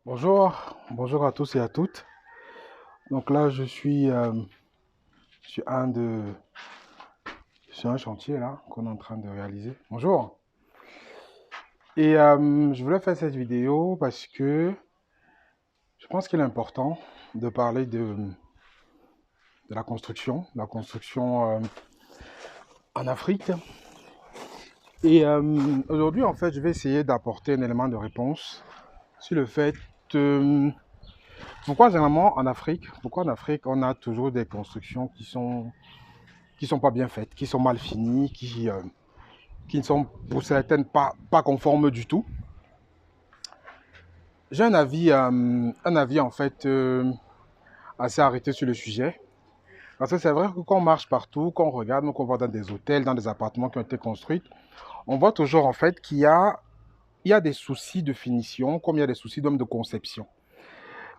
Bonjour, bonjour à tous et à toutes. Donc là, je suis sur sur un chantier là qu'on est en train de réaliser. Bonjour. Et je voulais faire cette vidéo parce que je pense qu'il est important de parler de la construction en Afrique. Et aujourd'hui, en fait, je vais essayer d'apporter un élément de réponse sur le fait euh, pourquoi généralement pourquoi en Afrique on a toujours des constructions qui sont pas bien faites, qui sont mal finies, qui ne sont pour certaines pas conformes du tout. J'ai un avis en fait assez arrêté sur le sujet. Parce que c'est vrai que quand on marche partout, quand on regarde, qu'on va dans des hôtels, dans des appartements qui ont été construits, on voit toujours en fait il y a des soucis de finition, comme il y a des soucis de conception.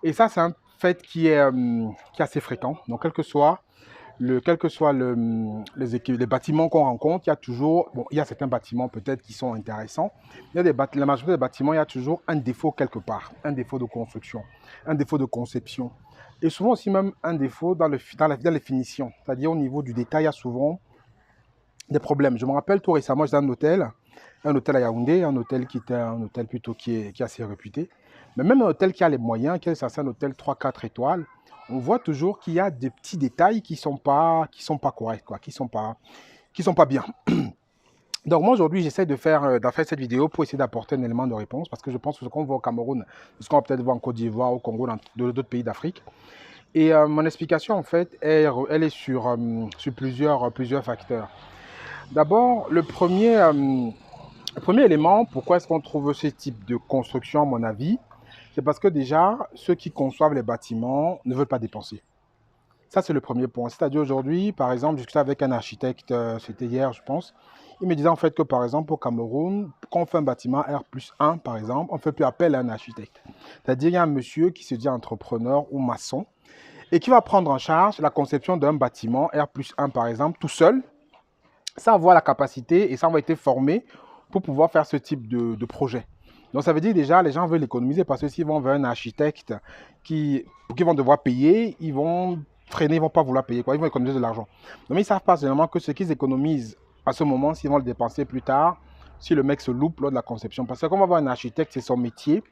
Et ça, c'est un fait qui est assez fréquent. Donc, quel que soit les bâtiments qu'on rencontre, il y a toujours, bon, il y a certains bâtiments peut-être qui sont intéressants. La majorité des bâtiments, il y a toujours un défaut quelque part, un défaut de construction, un défaut de conception. Et souvent aussi même un défaut dans les finitions, c'est-à-dire au niveau du détail, il y a souvent des problèmes. Je me rappelle tout récemment, j'étais dans un hôtel à Yaoundé, un hôtel qui était un hôtel plutôt qui est assez réputé. Mais même un hôtel qui a les moyens, qui est un hôtel 3-4 étoiles, on voit toujours qu'il y a des petits détails qui sont pas corrects, quoi, qui sont pas bien. Donc moi aujourd'hui, j'essaie d'en faire cette vidéo pour essayer d'apporter un élément de réponse parce que je pense que ce qu'on voit au Cameroun, ce qu'on va peut-être voir en Côte d'Ivoire, au Congo, dans d'autres pays d'Afrique. Et mon explication en fait, elle est sur plusieurs facteurs. D'abord, le premier élément, pourquoi est-ce qu'on trouve ce type de construction, à mon avis, c'est parce que déjà, ceux qui conçoivent les bâtiments ne veulent pas dépenser. Ça, c'est le premier point. C'est-à-dire aujourd'hui, par exemple, je discutais avec un architecte, c'était hier, je pense, il me disait en fait que, par exemple, au Cameroun, quand on fait un bâtiment R+1, par exemple, on ne fait plus appel à un architecte. C'est-à-dire, il y a un monsieur qui se dit entrepreneur ou maçon et qui va prendre en charge la conception d'un bâtiment R+1, par exemple, tout seul, sans avoir la capacité et sans avoir été formé pour pouvoir faire ce type de projet. Donc ça veut dire déjà, les gens veulent économiser parce que s'ils vont vers un architecte qui vont devoir payer, ils vont freiner, ils ne vont pas vouloir payer, quoi. Ils vont économiser de l'argent. Donc ils ne savent pas seulement que ce qu'ils économisent à ce moment, s'ils vont le dépenser plus tard, si le mec se loupe lors de la conception. Parce que comme on va voir un architecte, c'est son métier.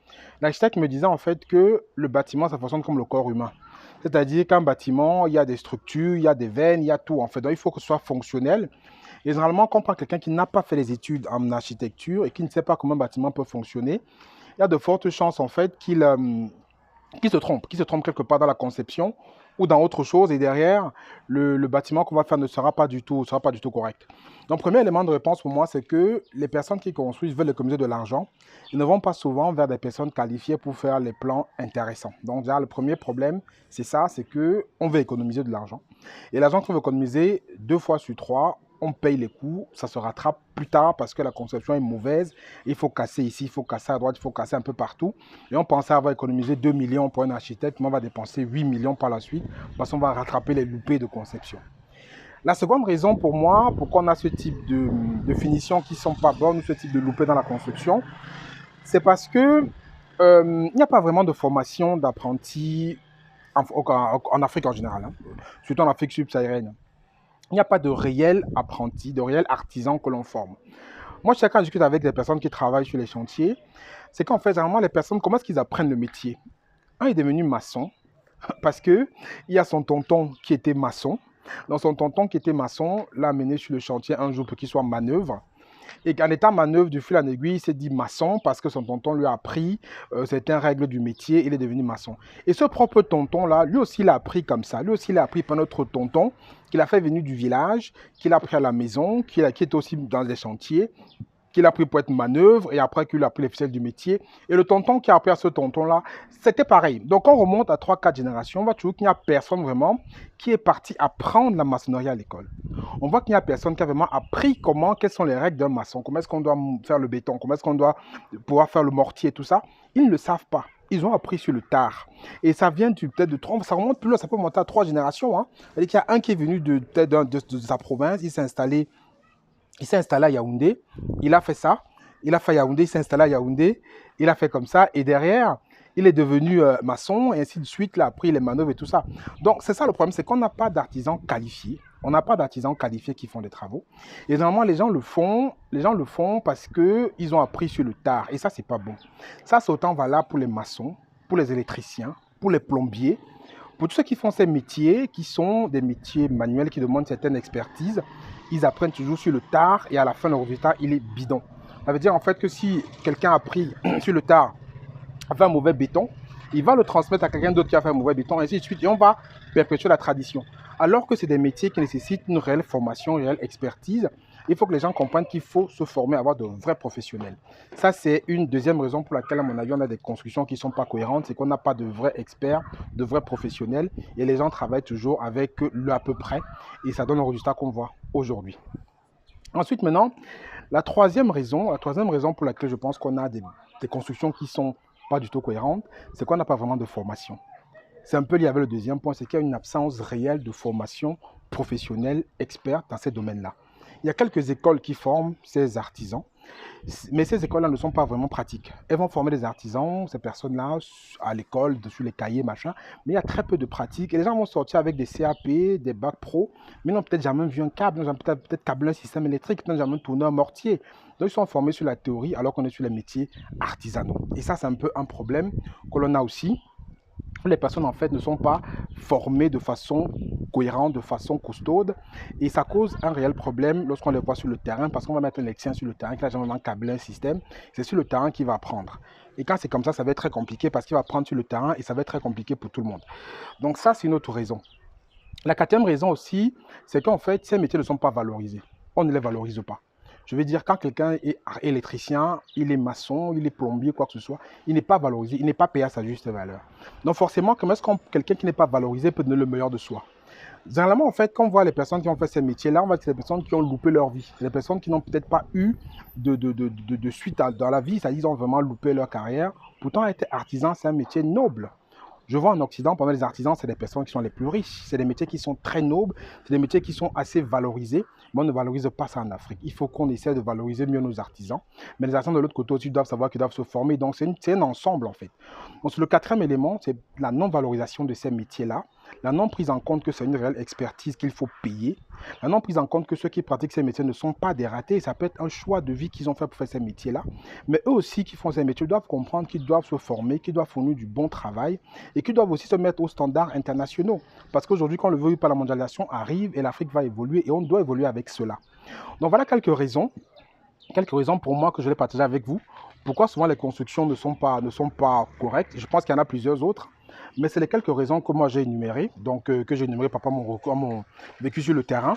L'architecte me disait en fait que le bâtiment, ça fonctionne comme le corps humain. C'est-à-dire qu'un bâtiment, il y a des structures, il y a des veines, il y a tout en fait. Donc il faut que ce soit fonctionnel. Et généralement, quand on prend quelqu'un qui n'a pas fait les études en architecture et qui ne sait pas comment un bâtiment peut fonctionner, il y a de fortes chances en fait qu'il se trompe quelque part dans la conception ou dans autre chose et derrière, le bâtiment qu'on va faire ne sera pas du tout correct. Donc, premier élément de réponse pour moi, c'est que les personnes qui construisent veulent économiser de l'argent. Ils ne vont pas souvent vers des personnes qualifiées pour faire les plans intéressants. Donc, déjà, le premier problème, c'est ça, c'est qu'on veut économiser de l'argent. Et l'argent qu'on veut économiser, 2 fois sur 3, on paye les coûts, ça se rattrape plus tard parce que la conception est mauvaise. Il faut casser ici, il faut casser à droite, il faut casser un peu partout. Et on pensait avoir économisé 2 millions pour un architecte, mais on va dépenser 8 millions par la suite parce qu'on va rattraper les loupés de conception. La seconde raison pour moi, pourquoi on a ce type de finitions qui ne sont pas bonnes ou ce type de loupés dans la construction, c'est parce que il n'y a pas vraiment de formation d'apprentis en Afrique en général, hein, surtout en Afrique subsaharienne. Il n'y a pas de réel apprenti, de réel artisan que l'on forme. Moi, quand je discute avec des personnes qui travaillent sur les chantiers, c'est qu'en fait, généralement, les personnes, comment est-ce qu'ils apprennent le métier? Un est devenu maçon parce qu'il y a son tonton qui était maçon. Donc, son tonton qui était maçon l'a amené sur le chantier un jour pour qu'il soit manœuvre. Et en étant manœuvre du fil en aiguille, il s'est dit maçon parce que son tonton lui a appris certaines règles du métier, il est devenu maçon. Et ce propre tonton-là, lui aussi l'a appris comme ça. Lui aussi l'a appris par notre tonton, qu'il a fait venir du village, qu'il a appris à la maison, qui est aussi dans les chantiers, qu'il a pris pour être manœuvre et après qu'il a pris les ficelles du métier. Et le tonton qui a appris à ce tonton-là, c'était pareil. Donc on remonte à 3-4 générations, on voit toujours qu'il n'y a personne vraiment qui est parti apprendre la maçonnerie à l'école. On voit qu'il n'y a personne qui a vraiment appris quelles sont les règles d'un maçon, comment est-ce qu'on doit faire le béton, comment est-ce qu'on doit pouvoir faire le mortier, tout ça. Ils ne le savent pas. Ils ont appris sur le tard. Et ça vient peut-être de 3, ça remonte plus loin, ça peut monter à 3 générations. Hein. C'est-à-dire qu'il y a un qui est venu de sa province, il s'est installé à Yaoundé, il a fait ça, il a fait Yaoundé, il s'est installé à Yaoundé, il a fait comme ça, et derrière, il est devenu maçon, et ainsi de suite, il a appris les manœuvres et tout ça. Donc, c'est ça le problème, c'est qu'on n'a pas d'artisans qualifiés. On n'a pas d'artisans qualifiés qui font des travaux. Et normalement, les gens le font parce qu'ils ont appris sur le tard. Et ça, c'est pas bon. Ça, c'est autant valable pour les maçons, pour les électriciens, pour les plombiers, pour tous ceux qui font ces métiers, qui sont des métiers manuels, qui demandent certaines expertises. Ils apprennent toujours sur le tard et à la fin, le résultat, il est bidon. Ça veut dire en fait que si quelqu'un a appris sur le tard a fait un mauvais béton, il va le transmettre à quelqu'un d'autre qui a fait un mauvais béton, et ainsi de suite, et on va perpétuer la tradition. Alors que c'est des métiers qui nécessitent une réelle formation, une réelle expertise, il faut que les gens comprennent qu'il faut se former, avoir de vrais professionnels. Ça, c'est une deuxième raison pour laquelle, à mon avis, on a des constructions qui ne sont pas cohérentes, c'est qu'on n'a pas de vrais experts, de vrais professionnels, et les gens travaillent toujours avec le à peu près, et ça donne le résultat qu'on voit aujourd'hui. Ensuite, maintenant, la troisième raison pour laquelle je pense qu'on a des constructions qui sont pas du tout cohérentes, c'est qu'on n'a pas vraiment de formation. C'est un peu lié avec le deuxième point, c'est qu'il y a une absence réelle de formation professionnelle, experte dans ces domaines-là. Il y a quelques écoles qui forment ces artisans, mais ces écoles-là ne sont pas vraiment pratiques. Elles vont former des artisans, ces personnes-là, à l'école, sur les cahiers, machin, mais il y a très peu de pratique. Et les gens vont sortir avec des CAP, des bacs pro, mais n'ont peut-être jamais vu un câble, n'ont peut-être câblé un système électrique, n'ont jamais tourné un mortier. Donc ils sont formés sur la théorie alors qu'on est sur les métiers artisanaux. Et ça, c'est un peu un problème que l'on a aussi. Les personnes en fait ne sont pas formées de façon cohérente, de façon costaude, et ça cause un réel problème lorsqu'on les voit sur le terrain, parce qu'on va mettre un électricien sur le terrain qui va jamais câbler un système, c'est sur le terrain qu'il va apprendre. Et quand c'est comme ça va être très compliqué parce qu'il va apprendre sur le terrain et ça va être très compliqué pour tout le monde. Donc ça, c'est une autre raison. La quatrième raison aussi, c'est qu'en fait, ces métiers ne sont pas valorisés. On ne les valorise pas. Je veux dire, quand quelqu'un est électricien, il est maçon, il est plombier, quoi que ce soit, il n'est pas valorisé, il n'est pas payé à sa juste valeur. Donc forcément, comment est-ce que quelqu'un qui n'est pas valorisé peut donner le meilleur de soi? Généralement, en fait, quand on voit les personnes qui ont fait ces métiers-là, on voit que c'est des personnes qui ont loupé leur vie. C'est des personnes qui n'ont peut-être pas eu de suite dans la vie, c'est-à-dire qu'ils ont vraiment loupé leur carrière. Pourtant, être artisan, c'est un métier noble. Je vois en Occident, pendant les artisans, c'est les personnes qui sont les plus riches. C'est des métiers qui sont très nobles, c'est des métiers qui sont assez valorisés. Mais on ne valorise pas ça en Afrique. Il faut qu'on essaie de valoriser mieux nos artisans. Mais les artisans de l'autre côté aussi doivent savoir qu'ils doivent se former. Donc c'est un ensemble en fait. Donc le quatrième élément, c'est la non-valorisation de ces métiers-là. La non prise en compte que c'est une réelle expertise qu'il faut payer. La non prise en compte que ceux qui pratiquent ces métiers ne sont pas des ratés. Ça peut être un choix de vie qu'ils ont fait pour faire ces métiers-là. Mais eux aussi qui font ces métiers doivent comprendre qu'ils doivent se former, qu'ils doivent fournir du bon travail et qu'ils doivent aussi se mettre aux standards internationaux. Parce qu'aujourd'hui, quand le veut pas, la mondialisation arrive et l'Afrique va évoluer et on doit évoluer avec cela. Donc voilà quelques raisons pour moi que je vais partager avec vous. Pourquoi souvent les constructions ne sont pas correctes. Je pense qu'il y en a plusieurs autres. Mais c'est les quelques raisons que moi j'ai énumérées, donc que j'ai énumérées par rapport à mon vécu sur le terrain.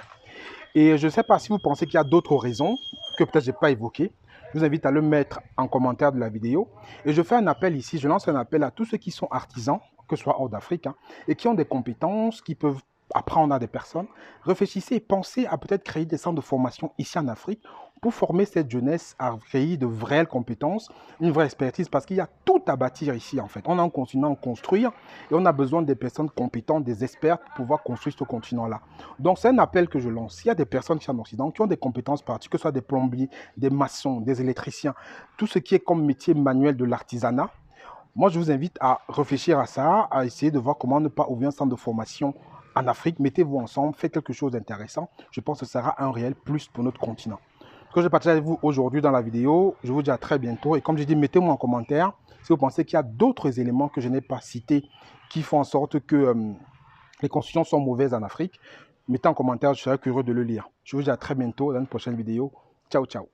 Et je ne sais pas si vous pensez qu'il y a d'autres raisons que peut-être je n'ai pas évoquées. Je vous invite à le mettre en commentaire de la vidéo. Et je fais un appel ici, je lance un appel à tous ceux qui sont artisans, que ce soit hors d'Afrique, et qui ont des compétences, qui peuvent apprendre à des personnes. Réfléchissez et pensez à peut-être créer des centres de formation ici en Afrique pour former cette jeunesse à créer de vraies compétences, une vraie expertise, parce qu'il y a tout à bâtir ici en fait. On a un continent à construire et on a besoin des personnes compétentes, des experts pour pouvoir construire ce continent-là. Donc c'est un appel que je lance. Il y a des personnes qui sont en Occident qui ont des compétences particulières, que ce soit des plombiers, des maçons, des électriciens, tout ce qui est comme métier manuel de l'artisanat. Moi, je vous invite à réfléchir à ça, à essayer de voir comment ne pas ouvrir un centre de formation en Afrique. Mettez-vous ensemble, faites quelque chose d'intéressant. Je pense que ce sera un réel plus pour notre continent. Ce que je partage avec vous aujourd'hui dans la vidéo, je vous dis à très bientôt. Et comme je dis, mettez-moi en commentaire si vous pensez qu'il y a d'autres éléments que je n'ai pas cités qui font en sorte que les constructions sont mauvaises en Afrique. Mettez en commentaire, je serai curieux de le lire. Je vous dis à très bientôt dans une prochaine vidéo. Ciao, ciao.